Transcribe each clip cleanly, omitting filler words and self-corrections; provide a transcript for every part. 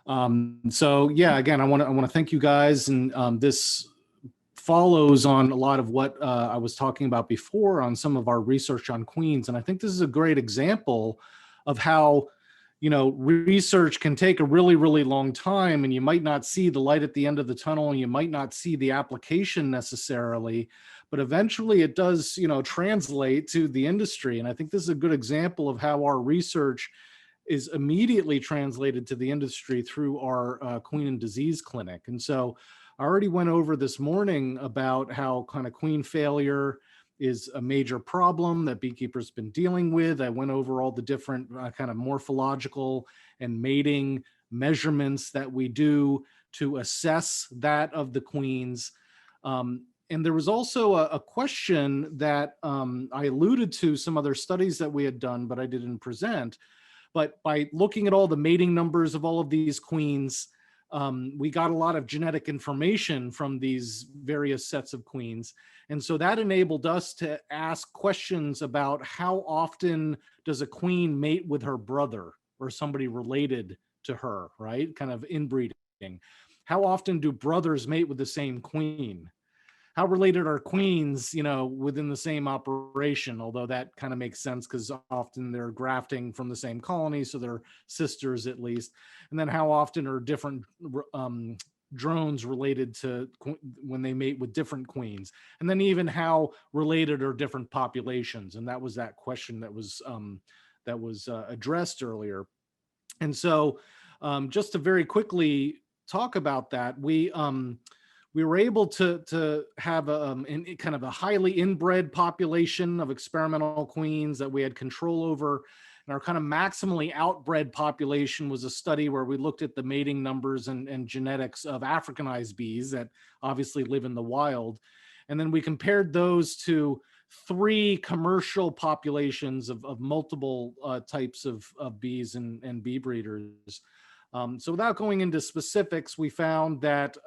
So yeah, again, I want to thank you guys, and this follows on a lot of what I was talking about before on some of our research on queens. And I think this is a great example of how, research can take a really, really long time, and you might not see the light at the end of the tunnel, and you might not see the application necessarily, but eventually it does, translate to the industry. And I think this is a good example of how our research is immediately translated to the industry through our queen and disease clinic. And so I already went over this morning about how kind of queen failure is a major problem that beekeepers been dealing with. I went over all the different kind of morphological and mating measurements that we do to assess that of the queens. And there was also a question that I alluded to some other studies that we had done, but I didn't present. But by looking at all the mating numbers of all of these queens, we got a lot of genetic information from these various sets of queens. And so that enabled us to ask questions about how often does a queen mate with her brother or somebody related to her, right? Kind of inbreeding. How often do brothers mate with the same queen? How related are queens, within the same operation? Although that kind of makes sense because often they're grafting from the same colony, so they're sisters at least. And then how often are different drones related to when they mate with different queens? And then even how related are different populations? And that was that question that was addressed earlier. And so just to very quickly talk about that, we were able to have kind of a highly inbred population of experimental queens that we had control over. And our kind of maximally outbred population was a study where we looked at the mating numbers and genetics of Africanized bees that obviously live in the wild. And then we compared those to 3 commercial populations of multiple types of bees and bee breeders. So without going into specifics, we found that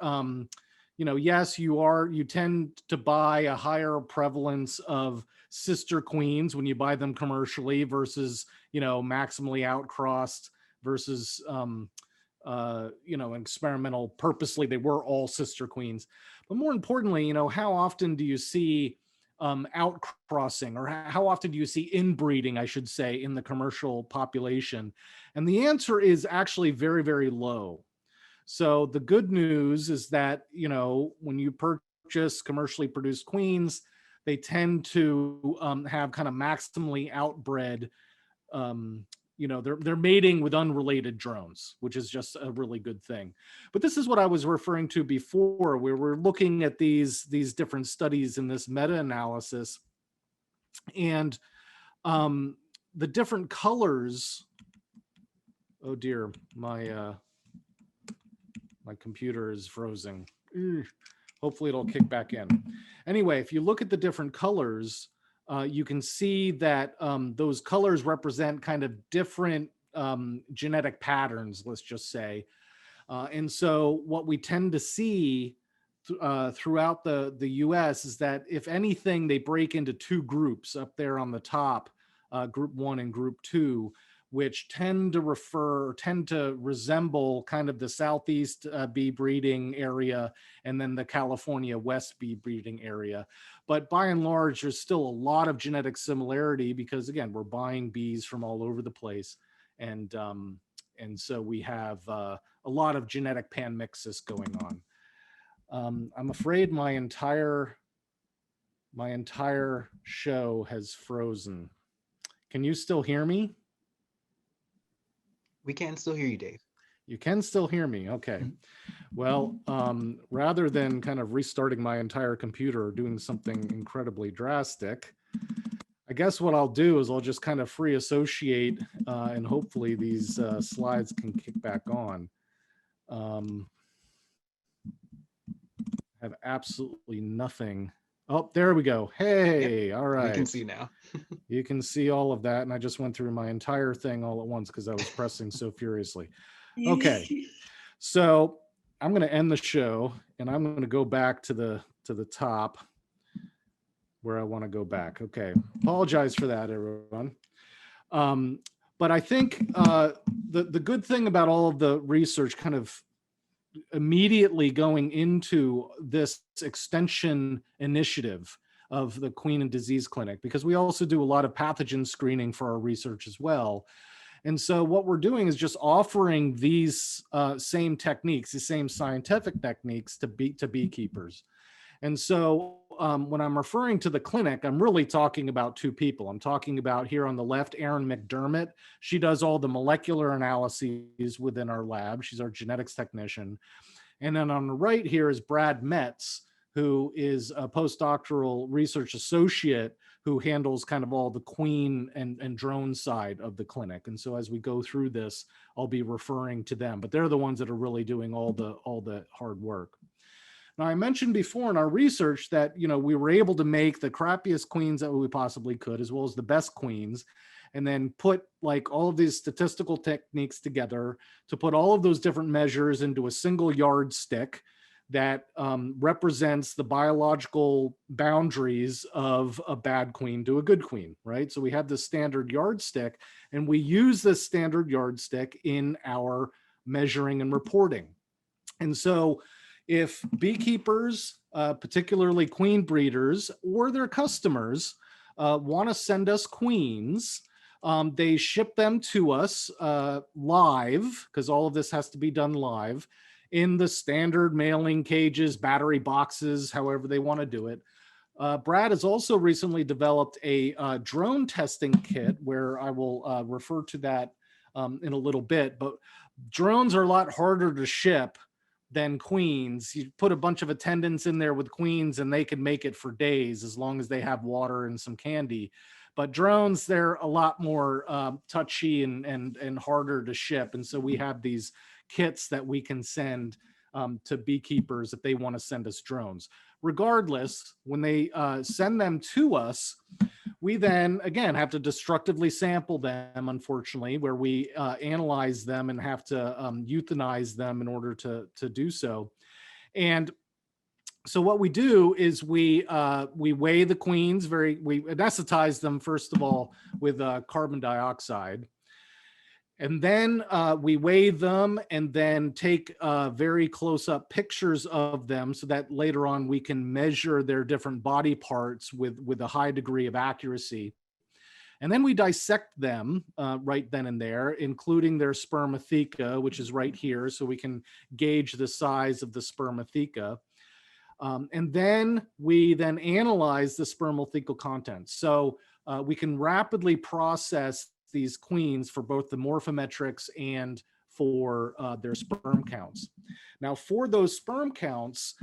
yes, you tend to buy a higher prevalence of sister queens when you buy them commercially versus, maximally outcrossed versus, experimental purposely, they were all sister queens. But more importantly, how often do you see outcrossing, or how often do you see inbreeding, I should say, in the commercial population? And the answer is actually very, very low. So the good news is that, when you purchase commercially produced queens, they tend to have kind of maximally outbred, they're mating with unrelated drones, which is just a really good thing. But this is what I was referring to before, where we're looking at these different studies in this meta-analysis, and the different colors. Oh dear, my computer is frozen. Hopefully it'll kick back in. Anyway, if you look at the different colors, you can see that those colors represent kind of different genetic patterns, let's just say. And so what we tend to see throughout the US is that, if anything, they break into 2 groups up there on the top, group 1 and group 2, which tend to resemble kind of the Southeast bee breeding area and then the California West bee breeding area. But by and large, there's still a lot of genetic similarity because, again, we're buying bees from all over the place. And so we have a lot of genetic panmixis going on. I'm afraid my entire show has frozen. Can you still hear me? We can still hear you, Dave. You can still hear me. Okay. Well, rather than kind of restarting my entire computer or doing something incredibly drastic, I guess what I'll do is I'll just kind of free associate and hopefully these slides can kick back on. Have absolutely nothing. Oh, there we go. Hey, yep. All right. We can see now. You can see all of that. And I just went through my entire thing all at once because I was pressing so furiously. Okay. So I'm going to end the show and I'm going to go back to the top where I want to go back. Okay. Apologize for that, everyone. But I think the good thing about all of the research kind of immediately going into this extension initiative of the Queen and Disease Clinic, because we also do a lot of pathogen screening for our research as well. And so what we're doing is just offering these same techniques, the same scientific techniques to beekeepers. And so when I'm referring to the clinic, I'm really talking about two people. I'm talking about here on the left, Erin McDermott. She does all the molecular analyses within our lab. She's our genetics technician. And then on the right here is Brad Metz, who is a postdoctoral research associate who handles kind of all the queen and drone side of the clinic. And so as we go through this, I'll be referring to them, but they're the ones that are really doing all the hard work. Now, I mentioned before in our research that, you know, we were able to make the crappiest queens that we possibly could, as well as the best queens, and then put like all of these statistical techniques together to put all of those different measures into a single yardstick that represents the biological boundaries of a bad queen to a good queen, right? So we have this standard yardstick, and we use this standard yardstick in our measuring and reporting. And so if beekeepers, particularly queen breeders or their customers, want to send us queens, they ship them to us live, because all of this has to be done live, in the standard mailing cages, battery boxes, however they want to do it. Brad has also recently developed a drone testing kit, where I will refer to that in a little bit, but drones are a lot harder to ship than queens. You put a bunch of attendants in there with queens and they can make it for days as long as they have water and some candy. But drones, they're a lot more touchy and harder to ship. And so we have these kits that we can send to beekeepers if they want to send us drones. Regardless, when they send them to us, we then, again, have to destructively sample them, unfortunately, where we analyze them and have to euthanize them in order to do so. And so what we do is we weigh the queens, we anesthetize them, first of all, with carbon dioxide. And then we weigh them and then take very close-up pictures of them so that later on we can measure their different body parts with a high degree of accuracy. And then we dissect them right then and there, including their spermatheca, which is right here, so we can gauge the size of the spermatheca. And then we then analyze the spermathecal contents. So we can rapidly process these queens for both the morphometrics and for their sperm counts. Now, for those sperm counts,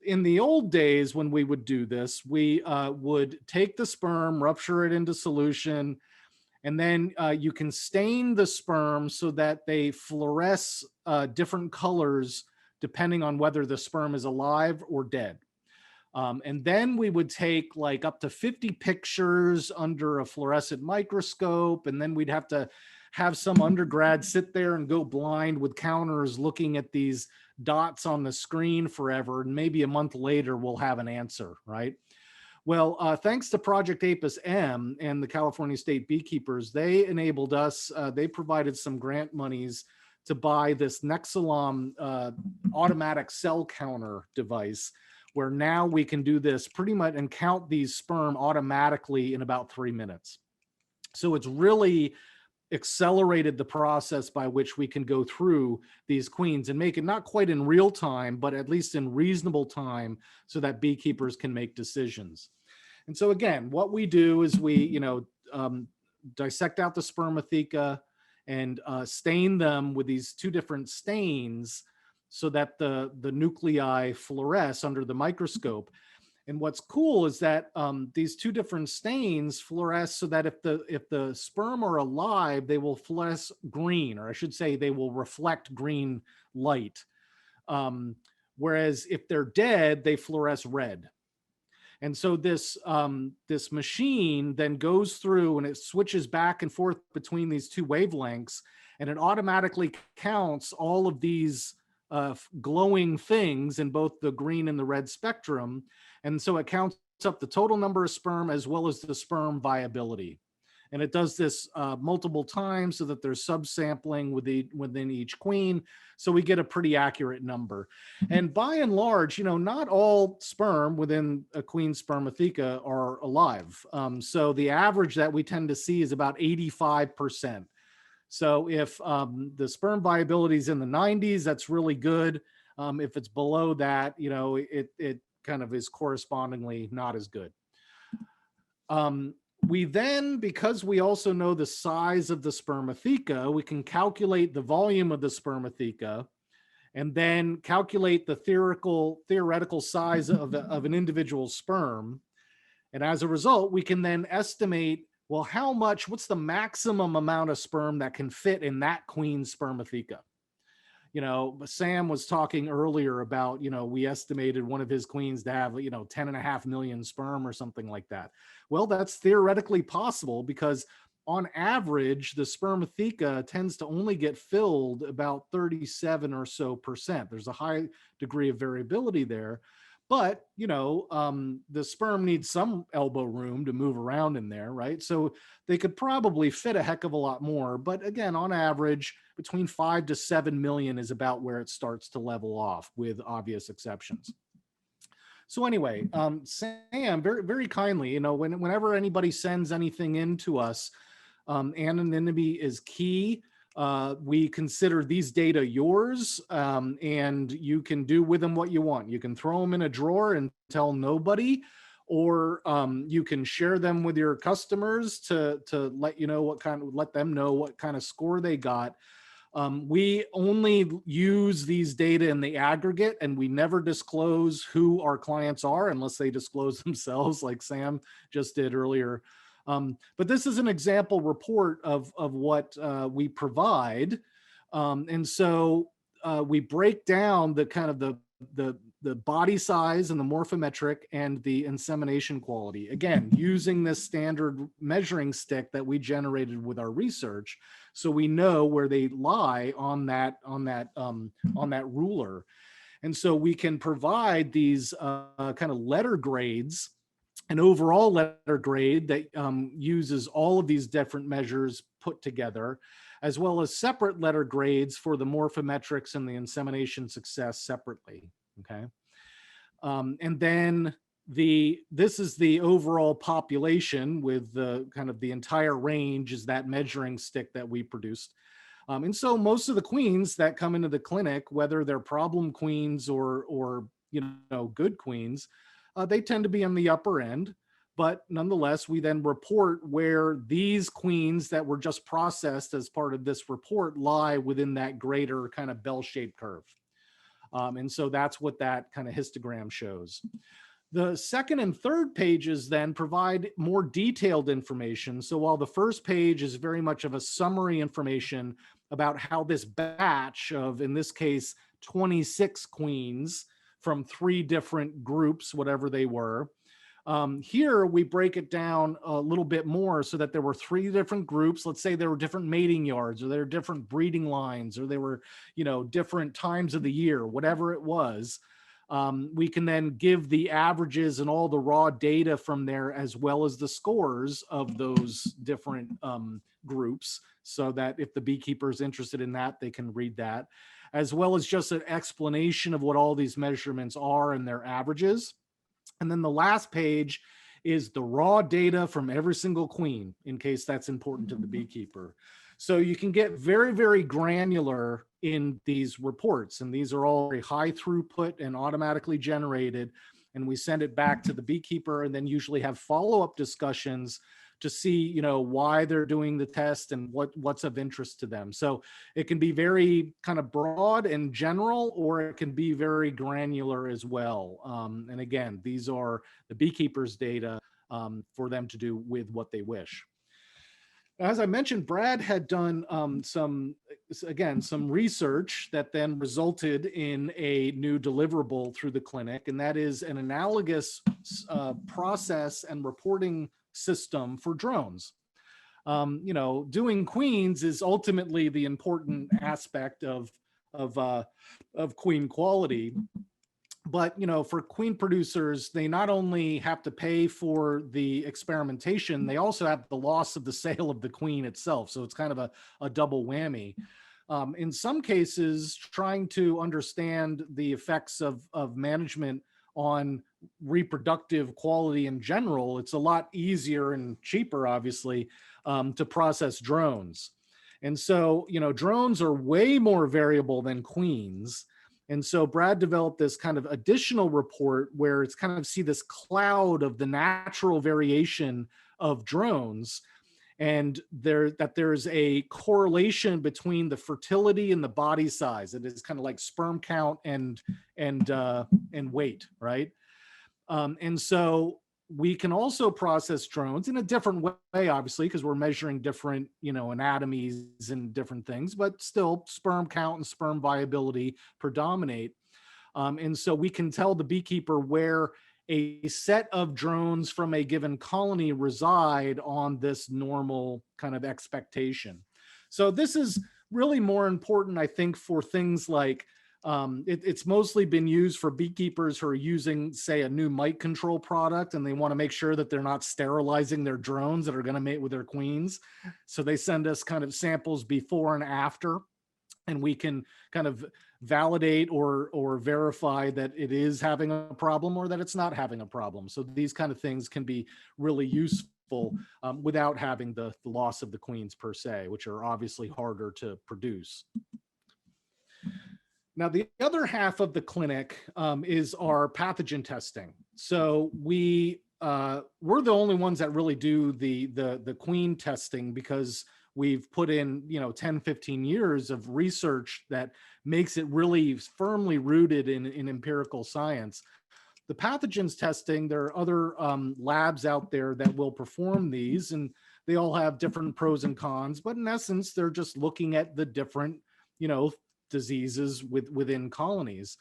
in the old days when we would do this, we would take the sperm, rupture it into solution, and then you can stain the sperm so that they fluoresce different colors depending on whether the sperm is alive or dead. And then we would take like up to 50 pictures under a fluorescent microscope. And then we'd have to have some undergrad sit there and go blind with counters looking at these dots on the screen forever. And maybe a month later, we'll have an answer, right? Well, thanks to Project APIS M and the California State Beekeepers, they enabled us, they provided some grant monies to buy this Nexalom automatic cell counter device, where now we can do this pretty much and count these sperm automatically in about 3 minutes. So it's really accelerated the process by which we can go through these queens and make it not quite in real time, but at least in reasonable time so that beekeepers can make decisions. And so again, what we do is we, dissect out the spermatheca and stain them with these two different stains so that the nuclei fluoresce under the microscope. And what's cool is that these two different stains fluoresce so that if the sperm are alive, they will fluoresce green, or I should say they will reflect green light. Whereas if they're dead, they fluoresce red. And so this machine then goes through and it switches back and forth between these two wavelengths, and it automatically counts all of these glowing things in both the green and the red spectrum. And so it counts up the total number of sperm as well as the sperm viability. And it does this multiple times so that there's subsampling within each queen. So we get a pretty accurate number. And by and large, not all sperm within a queen spermatheca are alive. So the average that we tend to see is about 85%. So if the sperm viability is in the 90s, that's really good. If it's below that, it kind of is correspondingly not as good. We then, because we also know the size of the spermatheca, we can calculate the volume of the spermatheca and then calculate the theoretical size of an individual sperm. And as a result, we can then estimate, well, what's the maximum amount of sperm that can fit in that queen spermatheca? Sam was talking earlier about, we estimated one of his queens to have, 10.5 million sperm or something like that. Well, that's theoretically possible because on average, the spermatheca tends to only get filled about 37 or so %. There's a high degree of variability there. But, the sperm needs some elbow room to move around in there, right? So they could probably fit a heck of a lot more. But again, on average, between 5 to 7 million is about where it starts to level off, with obvious exceptions. So anyway, Sam, very, very kindly, whenever anybody sends anything in to us, anonymity is key. We consider these data yours, and you can do with them what you want. You can throw them in a drawer and tell nobody, or you can share them with your customers to let them know what kind of score they got. We only use these data in the aggregate, and we never disclose who our clients are unless they disclose themselves, like Sam just did earlier. But this is an example report of what we provide. And so we break down the kind of the body size and the morphometric and the insemination quality, again, using this standard measuring stick that we generated with our research. So we know where they lie on that ruler. And so we can provide these kind of letter grades, an overall letter grade that uses all of these different measures put together, as well as separate letter grades for the morphometrics and the insemination success separately, okay? And then this is the overall population with the kind of the entire range is that measuring stick that we produced. And so most of the queens that come into the clinic, whether they're problem queens or good queens, they tend to be on the upper end, but nonetheless, we then report where these queens that were just processed as part of this report lie within that greater kind of bell-shaped curve. And so that's what that kind of histogram shows. The second and third pages then provide more detailed information. So while the first page is very much of a summary information about how this batch of, in this case, 26 queens from 3 different groups, whatever they were. Here we break it down a little bit more so that there were 3 different groups. Let's say there were different mating yards, or there were different breeding lines, or they were, different times of the year, whatever it was. We can then give the averages and all the raw data from there, as well as the scores of those different groups, so that if the beekeeper is interested in that, they can read that, as well as just an explanation of what all these measurements are and their averages. And then the last page is the raw data from every single queen, in case that's important to the beekeeper. So you can get very, very granular in these reports, and these are all very high throughput and automatically generated. And we send it back to the beekeeper, and then usually have follow-up discussions to see, why they're doing the test and what's of interest to them. So it can be very kind of broad and general, or it can be very granular as well. And again, these are the beekeeper's data for them to do with what they wish. As I mentioned, Brad had done some research that then resulted in a new deliverable through the clinic, and that is an analogous process and reporting system for drones. Doing queens is ultimately the important aspect of queen quality. But, you know, for queen producers, they not only have to pay for the experimentation, they also have the loss of the sale of the queen itself. So it's kind of a double whammy. In some cases, trying to understand the effects of management on reproductive quality in general, it's a lot easier and cheaper, obviously, to process drones. And so, you know, drones are way more variable than queens. And so Brad developed this kind of additional report where it's kind of see this cloud of the natural variation of drones, and there's a correlation between the fertility and the body size. It is kind of like sperm count and weight, right? And so we can also process drones in a different way, obviously, because we're measuring different, you know, anatomies and different things, but still sperm count and sperm viability predominate. And so we can tell the beekeeper where a set of drones from a given colony reside on this normal kind of expectation. So this is really more important, I think, for things like it's mostly been used for beekeepers who are using, say, a new mite control product, and they want to make sure that they're not sterilizing their drones that are going to mate with their queens. So they send us kind of samples before and after, and we can kind of validate or verify that it is having a problem or that it's not having a problem. So these kind of things can be really useful without having the loss of the queens per se, which are obviously harder to produce. Now, the other half of the clinic is our pathogen testing. So we're the only ones that really do the queen testing, because we've put in, you know, 10, 15 years of research that makes it really firmly rooted in empirical science. The pathogens testing, there are other labs out there that will perform these, and they all have different pros and cons, but in essence, they're just looking at the different, you know, diseases within colonies.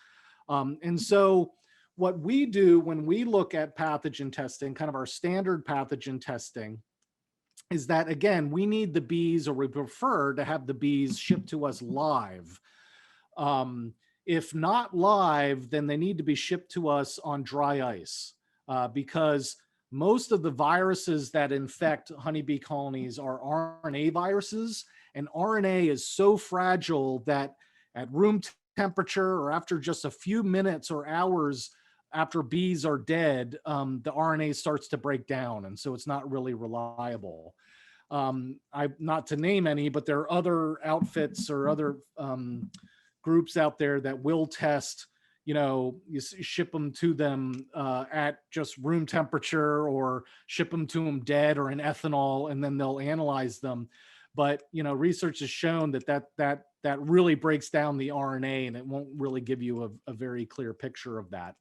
And so what we do when we look at pathogen testing, kind of our standard pathogen testing, is that, again, we need the bees, or we prefer to have the bees shipped to us live. If not live, then they need to be shipped to us on dry ice, because most of the viruses that infect honeybee colonies are RNA viruses, and RNA is so fragile that at room temperature or after just a few minutes or hours after bees are dead, the RNA starts to break down, and so it's not really reliable. Not to name any, but there are other outfits or other groups out there that will test, you know, you ship them to them at just room temperature, or ship them to them dead or in ethanol, and then they'll analyze them. But, you know, research has shown that really breaks down the RNA, and it won't really give you a very clear picture of that.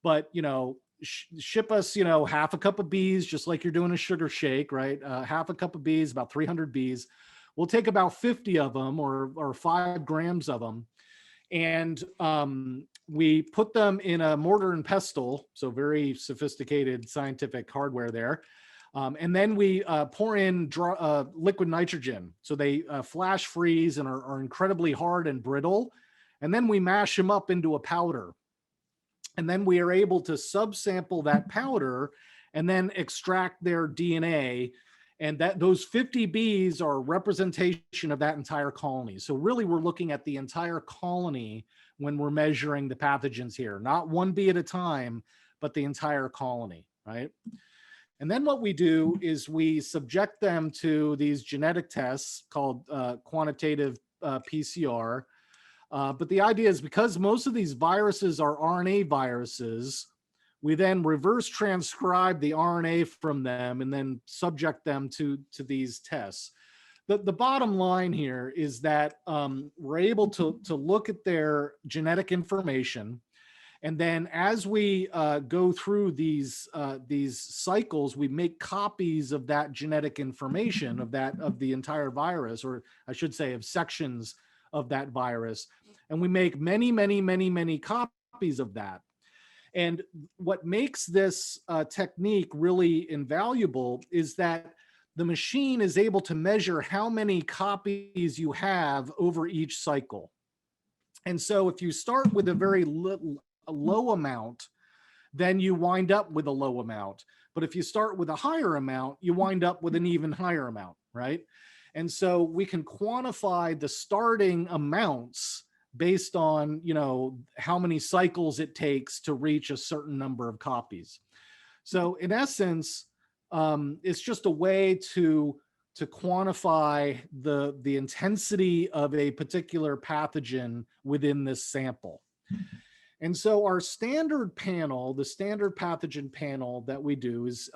But, you know, ship us, you know, half a cup of bees, just like you're doing a sugar shake, right? Half a cup of bees, about 300 bees. We'll take about 50 of them, or 5 grams of them. And we put them in a mortar and pestle, so very sophisticated scientific hardware there. And then we pour in liquid nitrogen. So they flash freeze and are incredibly hard and brittle. And then we mash them up into a powder. And then we are able to subsample that powder and then extract their DNA. And those 50 bees are a representation of that entire colony. So really, we're looking at the entire colony when we're measuring the pathogens here, not one bee at a time, but the entire colony, right? And then what we do is we subject them to these genetic tests called quantitative PCR. But the idea is, because most of these viruses are RNA viruses, we then reverse transcribe the RNA from them and then subject them to these tests. The bottom line here is that we're able to look at their genetic information. And then as we go through these cycles, we make copies of that genetic information of the entire virus, or I should say of sections of that virus. And we make many, many, many, many copies of that. And what makes this technique really invaluable is that the machine is able to measure how many copies you have over each cycle. And so if you start with a very a low amount, then you wind up with a low amount. But if you start with a higher amount, you wind up with an even higher amount, right? And so we can quantify the starting amounts based on, you know, how many cycles it takes to reach a certain number of copies. So in essence, it's just a way to quantify the intensity of a particular pathogen within this sample. And so our standard panel, the standard pathogen panel that we do is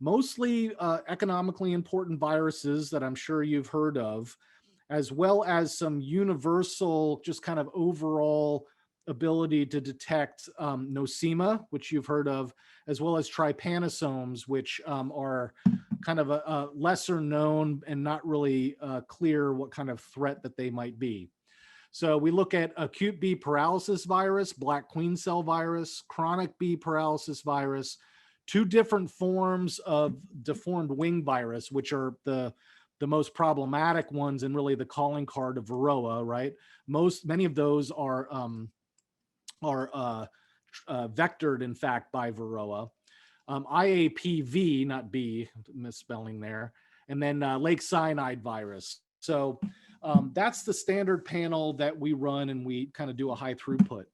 mostly economically important viruses that I'm sure you've heard of, as well as some universal, just kind of overall ability to detect nosema, which you've heard of, as well as trypanosomes, which are kind of a lesser known and not really clear what kind of threat that they might be. So we look at acute bee paralysis virus, black queen cell virus, chronic bee paralysis virus, two different forms of deformed wing virus, which are the most problematic ones and really the calling card of Varroa, right? Many of those are vectored, in fact, by Varroa. IAPV, not B, misspelling there, and then Lake cyanide virus. So that's the standard panel that we run, and we kind of do a high throughput.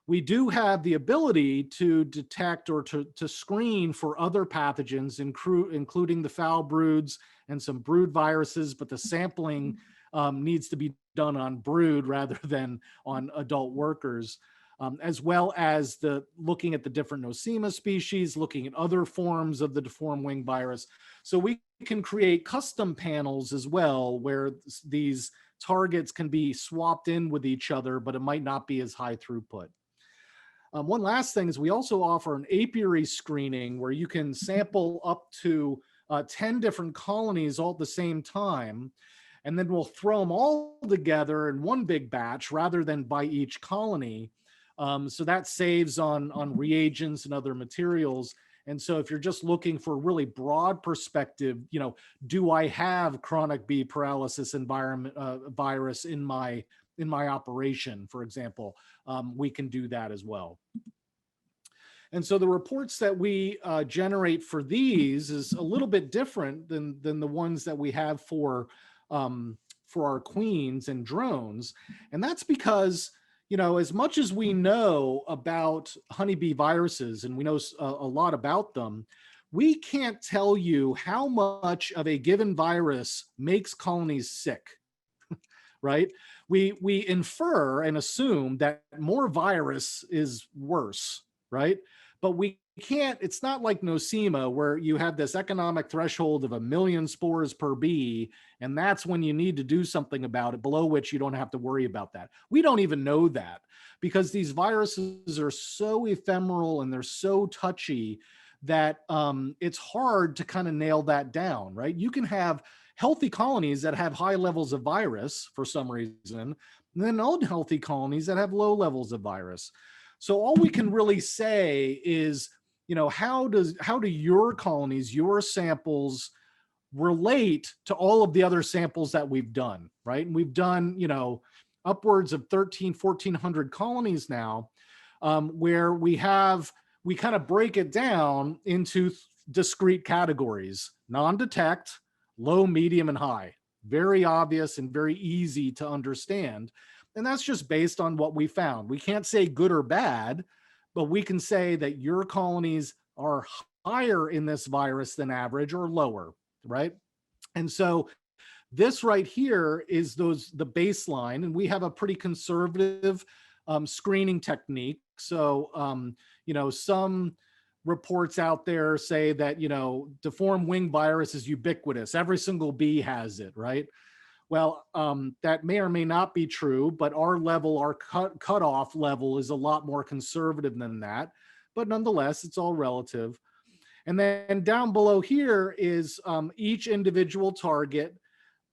We do have the ability to detect or to screen for other pathogens, including the foul broods and some brood viruses, but the sampling needs to be done on brood rather than on adult workers, as well as looking at the different nosema species, looking at other forms of the deformed wing virus. So we can create custom panels as well, where these targets can be swapped in with each other, but it might not be as high throughput. One last thing is we also offer an apiary screening where you can sample up to 10 different colonies all at the same time, and then we'll throw them all together in one big batch rather than by each colony. So that saves on reagents and other materials. And so if you're just looking for a really broad perspective, you know, do I have chronic bee paralysis virus in my operation, for example, we can do that as well. And so the reports that we generate for these is a little bit different than the ones that we have for our queens and drones. And that's because, you know, as much as we know about honeybee viruses, and we know a lot about them, we can't tell you how much of a given virus makes colonies sick, right? We infer and assume that more virus is worse, right? But we can't, it's not like nosema where you have this economic threshold of 1 million spores per bee, and that's when you need to do something about it, below which you don't have to worry about that. We don't even know that because these viruses are so ephemeral and they're so touchy that it's hard to kind of nail that down, right? You can have healthy colonies that have high levels of virus for some reason, and then unhealthy colonies that have low levels of virus. So all we can really say is, you know, how do your colonies, your samples relate to all of the other samples that we've done, right? And we've done, you know, upwards of 1,400 colonies now, where we kind of break it down into discrete categories: non-detect, low, medium, and high. Very obvious and very easy to understand. And that's just based on what we found. We can't say good or bad, but we can say that your colonies are higher in this virus than average or lower, right? And so this right here is the baseline, and we have a pretty conservative screening technique. So, you know, some reports out there say that, you know, deformed wing virus is ubiquitous. Every single bee has it, right? Well, that may or may not be true, but our level, our cutoff level is a lot more conservative than that. But nonetheless, it's all relative. And then down below here is each individual target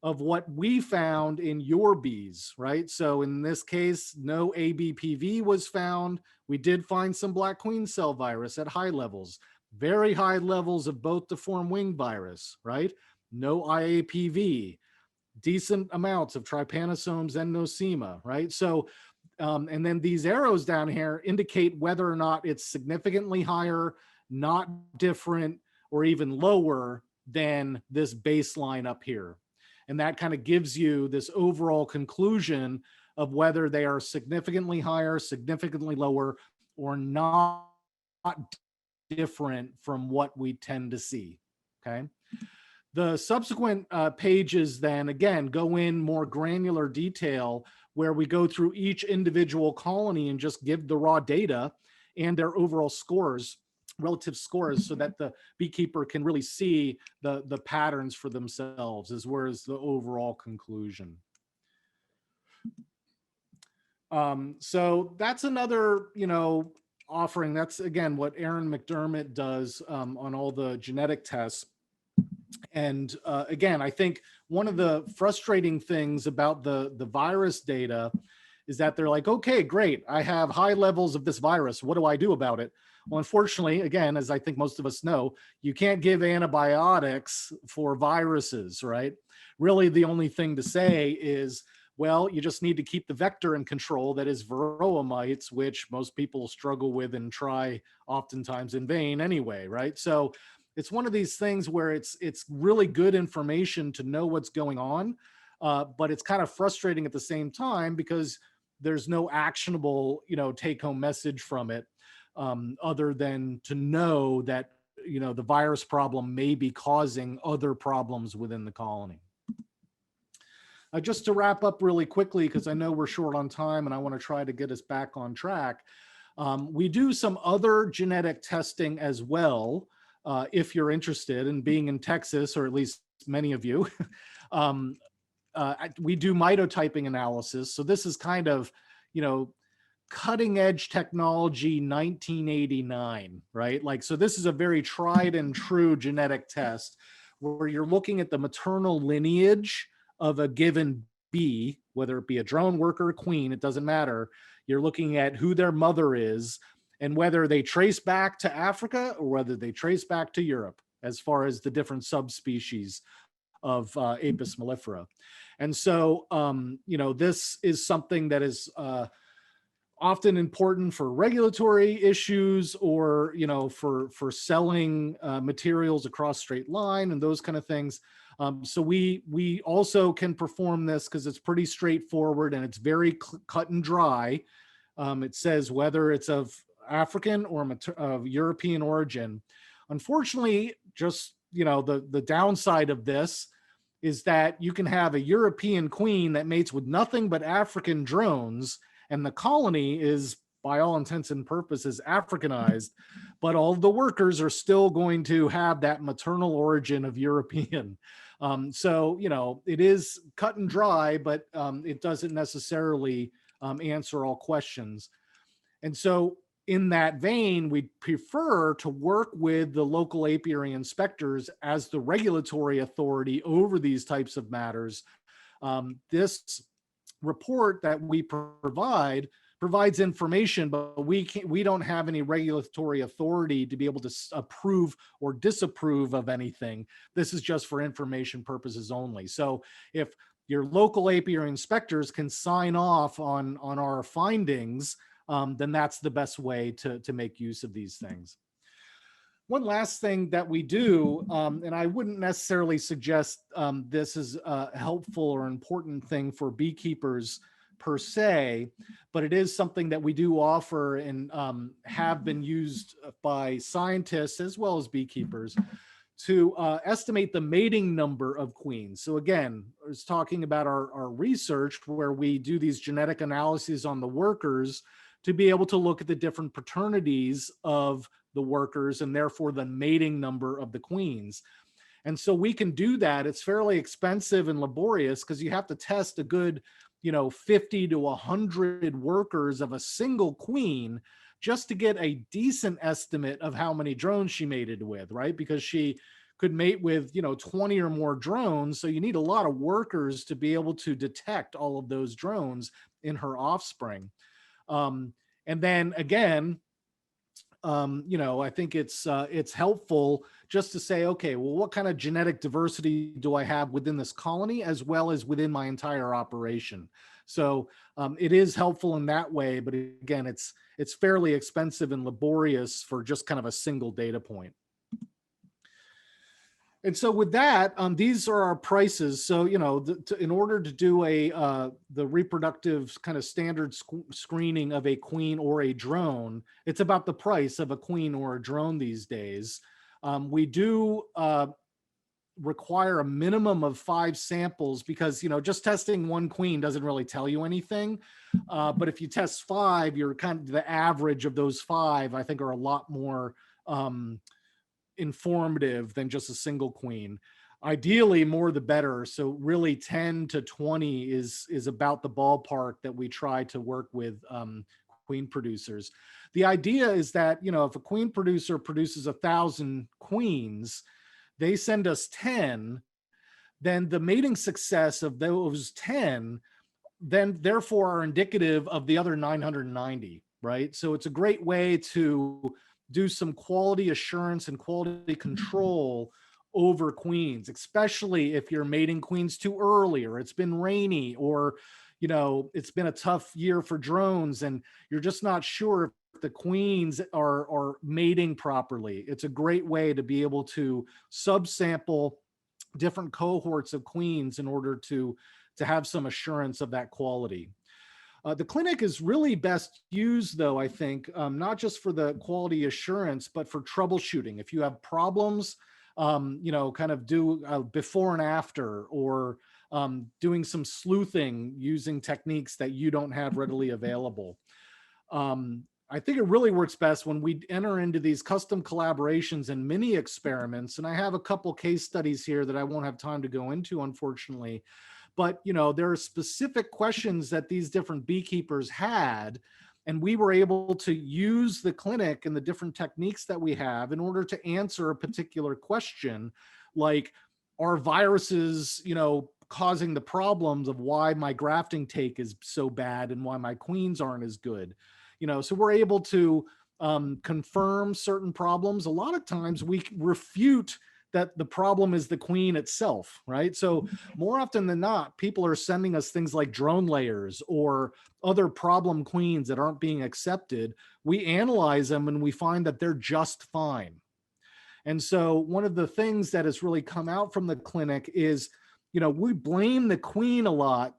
of what we found in your bees, right? So in this case, no ABPV was found. We did find some black queen cell virus at high levels, very high levels of both deformed wing virus, right? No IAPV, decent amounts of trypanosomes and nosema, right? So And then these arrows down here indicate whether or not it's significantly higher, not different, or even lower than this baseline up here. And that kind of gives you this overall conclusion of whether they are significantly higher, significantly lower, or not different from what we tend to see, okay? The subsequent pages then, again, go in more granular detail where we go through each individual colony and just give the raw data and their overall scores, relative scores, so that the beekeeper can really see the patterns for themselves, as well as the overall conclusion. So that's another, offering. That's, again, what Aaron McDermott does on all the genetic tests. And again, I think one of the frustrating things about the virus data is that they're like, okay, great, I have high levels of this virus. What do I do about it? Well, unfortunately, again, as I think most of us know, you can't give antibiotics for viruses, right? Really, the only thing to say is, well, you just need to keep the vector in control, that is varroa mites, which most people struggle with and try oftentimes in vain anyway, right? So it's one of these things where it's really good information to know what's going on, but it's kind of frustrating at the same time because there's no actionable, take-home message from it, other than to know that, the virus problem may be causing other problems within the colony. Just to wrap up really quickly, because I know we're short on time and I want to try to get us back on track. We do some other genetic testing as well. If you're interested in being in Texas, or at least many of you, we do mitotyping analysis. So this is kind of, cutting edge technology 1989, right? Like, so this is a very tried and true genetic test where you're looking at the maternal lineage of a given bee, whether it be a drone worker or queen, it doesn't matter. You're looking at who their mother is and whether they trace back to Africa or whether they trace back to Europe, as far as the different subspecies of Apis mellifera. And so, this is something that is often important for regulatory issues, or, for selling materials across straight line and those kind of things. So we also can perform this because it's pretty straightforward and it's very cut and dry. It says whether it's of African or of European origin. Unfortunately, just, the downside of this is that you can have a European queen that mates with nothing but African drones, and the colony is, by all intents and purposes, Africanized, but all the workers are still going to have that maternal origin of European. So, it is cut and dry, but it doesn't necessarily answer all questions. And so in that vein, we prefer to work with the local apiary inspectors as the regulatory authority over these types of matters. This report that we provides information, but we don't have any regulatory authority to be able to approve or disapprove of anything. This is just for information purposes only. So if your local apiary inspectors can sign off on our findings, then that's the best way to make use of these things. One last thing that we do, and I wouldn't necessarily suggest this is a helpful or important thing for beekeepers per se, but it is something that we do offer and have been used by scientists as well as beekeepers to estimate the mating number of queens. So again, I was talking about our research where we do these genetic analyses on the workers to be able to look at the different paternities of the workers and therefore the mating number of the queens. And so we can do that. It's fairly expensive and laborious because you have to test a good, 50 to 100 workers of a single queen just to get a decent estimate of how many drones she mated with, right? Because she could mate with, 20 or more drones. So you need a lot of workers to be able to detect all of those drones in her offspring. And then again, I think it's helpful just to say, okay, well, what kind of genetic diversity do I have within this colony as well as within my entire operation? So it is helpful in that way, but again, it's fairly expensive and laborious for just kind of a single data point. And so with that, these are our prices. So, you know, in order to do the reproductive kind of standard screening of a queen or a drone, it's about the price of a queen or a drone these days. We do require a minimum of 5 samples because, you know, just testing one queen doesn't really tell you anything. But if you test 5, you're kind of the average of those 5, I think, are a lot more informative than just a single queen. Ideally, more the better. So really 10 to 20 is about the ballpark that we try to work with queen producers. The idea is that, you know, if a queen producer produces 1,000 queens, they send us 10, then the mating success of those 10 then therefore are indicative of the other 990, right? So it's a great way to do some quality assurance and quality control over queens, especially if you're mating queens too early, or it's been rainy, or, you know, it's been a tough year for drones and you're just not sure if the queens are mating properly. It's a great way to be able to subsample different cohorts of queens in order to have some assurance of that quality. The clinic is really best used, though, I think, not just for the quality assurance, but for troubleshooting. If you have problems, you know, kind of do before and after, or doing some sleuthing using techniques that you don't have readily available. I think it really works best when we enter into these custom collaborations and mini experiments. And I have a couple case studies here that I won't have time to go into, unfortunately. But, you know, there are specific questions that these different beekeepers had, and we were able to use the clinic and the different techniques that we have in order to answer a particular question, like, are viruses, you know, causing the problems of why my grafting take is so bad and why my queens aren't as good? You know, so we're able to confirm certain problems. A lot of times we refute that the problem is the queen itself, right? So more often than not, people are sending us things like drone layers or other problem queens that aren't being accepted. We analyze them and we find that they're just fine. And so one of the things that has really come out from the clinic is, you know, we blame the queen a lot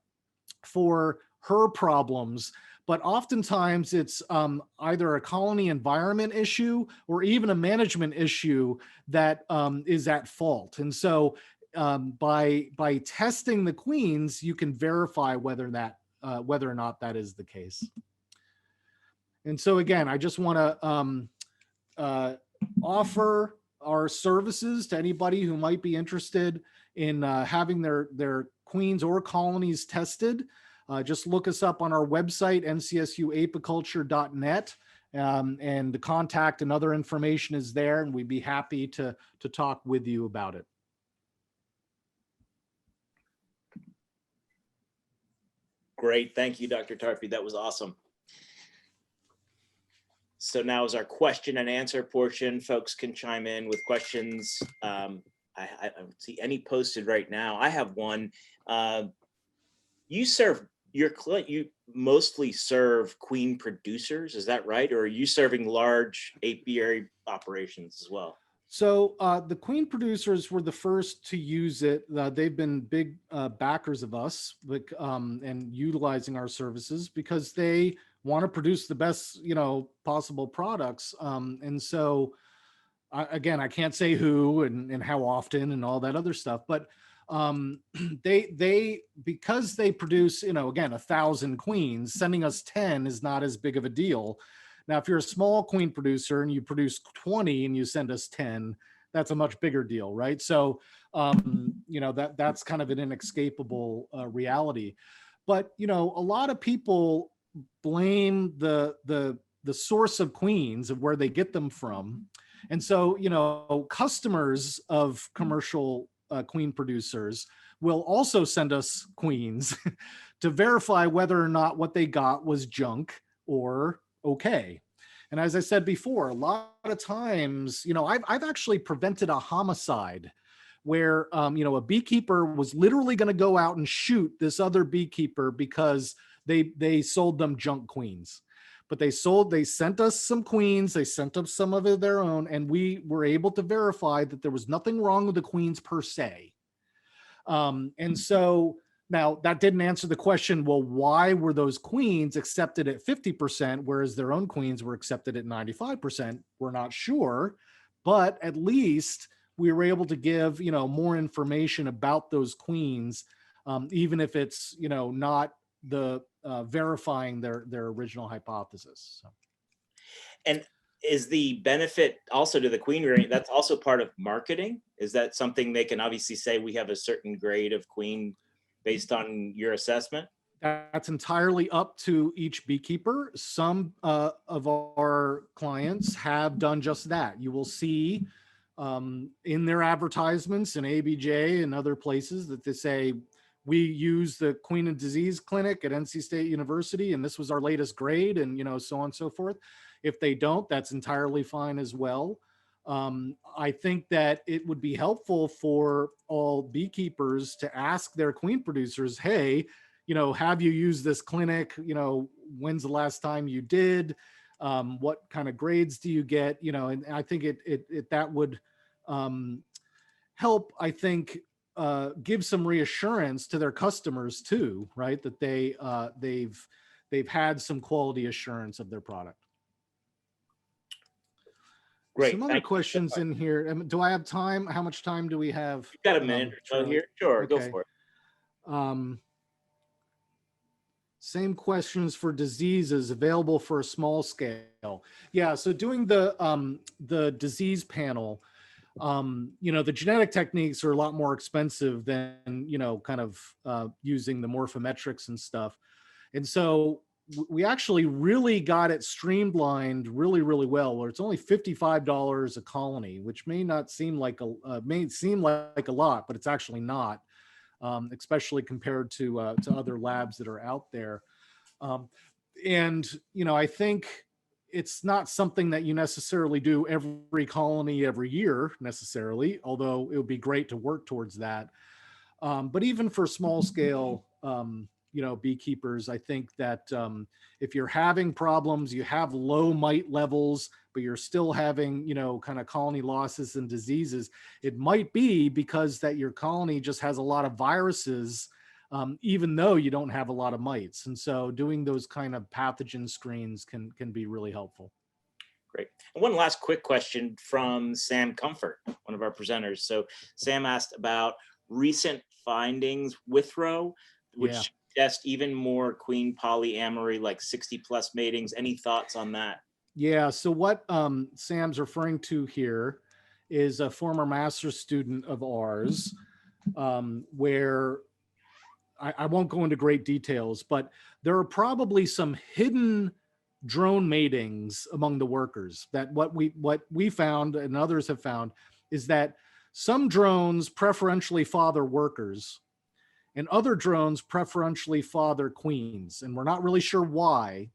for her problems, but oftentimes it's either a colony environment issue or even a management issue that is at fault. And so by testing the queens, you can verify whether or not that is the case. And so again, I just want to offer our services to anybody who might be interested in having their queens or colonies tested. Just look us up on our website, ncsuapiculture.net, and the contact and other information is there, and we'd be happy to talk with you about it. Great. Thank you, Dr. Tarpy. That was awesome. So now is our question and answer portion. Folks can chime in with questions. I don't see any posted right now. I have one. You mostly serve queen producers, is that right? Or are you serving large apiary operations as well? So the queen producers were the first to use it. They've been big backers of us, and utilizing our services because they want to produce the best, you know, possible products. And so, again, I can't say who and how often and all that other stuff, but they because they produce, you know, again, 1,000 queens, sending us 10 is not as big of a deal. Now, if you're a small queen producer and you produce 20 and you send us 10, that's a much bigger deal, right? So, you know, that's kind of an inescapable reality. But, you know, a lot of people blame the source of queens, of where they get them from. And so, you know, customers of commercial queen producers will also send us queens to verify whether or not what they got was junk or okay. And as I said before, a lot of times, you know, I've actually prevented a homicide where, a beekeeper was literally going to go out and shoot this other beekeeper because they sold them junk queens. But they sent us some queens, they sent us some of their own, and we were able to verify that there was nothing wrong with the queens per se. And so now that didn't answer the question, well, why were those queens accepted at 50%, whereas their own queens were accepted at 95%? We're not sure, but at least we were able to give, more information about those queens, even if it's, not the verifying their original hypothesis. So. And is the benefit also to the queen rearing, that's also part of marketing? Is that something they can obviously say we have a certain grade of queen based on your assessment? That's entirely up to each beekeeper. Some of our clients have done just that. You will see in their advertisements in ABJ and other places that they say, we use the Queen and Disease Clinic at NC State University, and this was our latest grade, and so on and so forth. If they don't, that's entirely fine as well. I think that it would be helpful for all beekeepers to ask their queen producers, hey, have you used this clinic? When's the last time you did? What kind of grades do you get? And I think that would help, I think, give some reassurance to their customers too, right? That they've had some quality assurance of their product. Great. Some other questions in here. Do I have time? How much time do we have? You've got a minute or so here. Sure, okay. Go for it. Same questions for diseases available for a small scale. Yeah, so doing the disease panel, the genetic techniques are a lot more expensive than, kind of using the morphometrics and stuff. And so we actually really got it streamlined really, really well, where it's only $55 a colony, which may seem like a lot, but it's actually not, especially compared to other labs that are out there. And, I think it's not something that you necessarily do every colony every year necessarily, although it would be great to work towards that. But even for small scale, beekeepers, I think that if you're having problems, you have low mite levels, but you're still having, kind of colony losses and diseases, it might be because that your colony just has a lot of viruses, even though you don't have a lot of mites. And so doing those kind of pathogen screens can be really helpful. Great. And one last quick question from Sam Comfort, one of our presenters. So Sam asked about recent findings with Roe, which test even more queen polyamory, like 60 plus matings. Any thoughts on that? Yeah, so what Sam's referring to here is a former master's student of ours, where I won't go into great details, but there are probably some hidden drone matings among the workers. That what we found and others have found is that some drones preferentially father workers and other drones preferentially father queens. And we're not really sure why,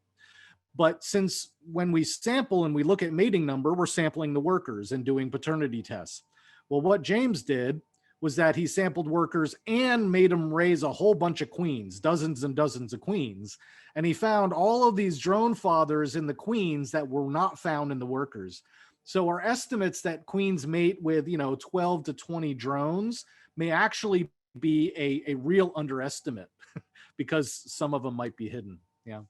but since when we sample and we look at mating number, we're sampling the workers and doing paternity tests. Well, what James did was that he sampled workers and made them raise a whole bunch of queens, dozens and dozens of queens. And he found all of these drone fathers in the queens that were not found in the workers. So our estimates that queens mate with, 12 to 20 drones may actually be a real underestimate because some of them might be hidden. Yeah.